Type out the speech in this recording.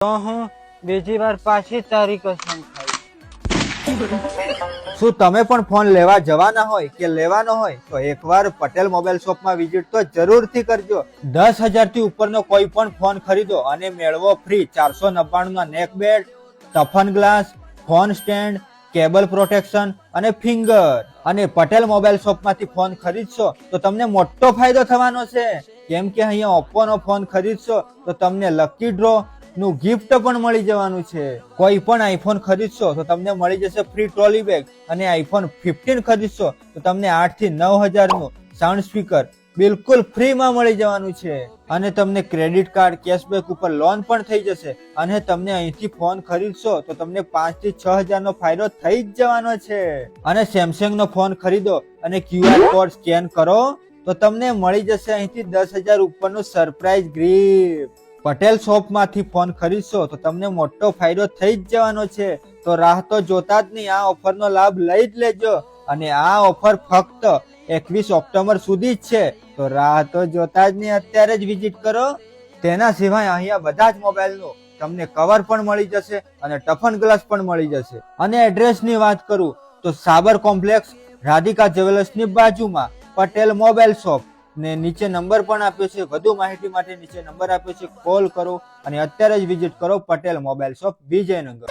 તો હું બીજી વાર પાછી તારી કસમ ખાઈ. શું તમે પણ ફોન લેવા જવાના હોય કે લેવાનો હોય તો એકવાર પટેલ મોબાઈલ શોપમાં વિઝિટ તો જરૂરથી કરજો. 10,000 થી ઉપરનો કોઈ પણ ફોન ખરીદો અને મેળવો ફ્રી 499 ના neck band, toughen glass, phone stand, cable protection અને ફિંગર. અને પટેલ મોબાઈલ શોપમાંથી ફોન ખરીદશો તો તમને મોટો ફાયદો થવાનો છે, કેમ કે અહીંયા ઓપ્પો નો ફોન ખરીદશો તો તમને લકી ડ્રો નું ગિફ્ટ પણ મળી જવાનું છે. કોઈ પણ આઈફોન ખરીદશો તો તમને મળી જશે ફ્રી ટ્રોલી બેગ અને આઈફોન 15 ખરીદશો તો તમને 8 થી 9,000 નું સાઉન્ડ સ્પીકર બિલકુલ ફ્રી માં મળી જવાનું છે. અને તમને ક્રેડિટ કાર્ડ કેશબેક ઉપર લોન પણ થઈ જશે. અને તમને અહીંથી ફોન ખરીદશો તો તમને 5 થી 6,000 નો ફાયદો થઈ જ જવાનો છે. અને સેમસંગ નો ફોન ખરીદો અને QR કોડ સ્કેન કરો તો તમને મળી જશે અહીંથી 10,000 ઉપરનું સરપ્રાઈઝ ગિફ્ટ. પટેલ શોપ માંથી ફોન ખરીદશો તો તમને મોટો ફાયદો થઈ જ જવાનો છે. તો રાહ તો જોતા જ નહીં, આ ઓફર નો લાભ લઈ જ લેજો. અને આ ઓફર ફક્ત 21 ઓક્ટોબર સુધી જ છે, તો રાહ તો જોતા જ નહીં, અત્યારે જ વિઝિટ કરો. તેના સિવાય અહીંયા બધા જ મોબાઈલનું તમને કવર પણ મળી જશે અને ટફન ગ્લાસ પણ મળી જશે. અને એડ્રેસની વાત કરું તો સાબર કોમ્પ્લેક્સ રાધિકા જ્વેલર્સની બાજુમાં પટેલ મોબાઈલ શોપ ને નીચે નંબર પણ આપ્યો છે. વધુ માહિતી માટે નીચે નંબર આપ્યો છે, કોલ કરો અને અત્યારે જ વિઝિટ કરો પટેલ મોબાઈલ શોપ વિજયનગર.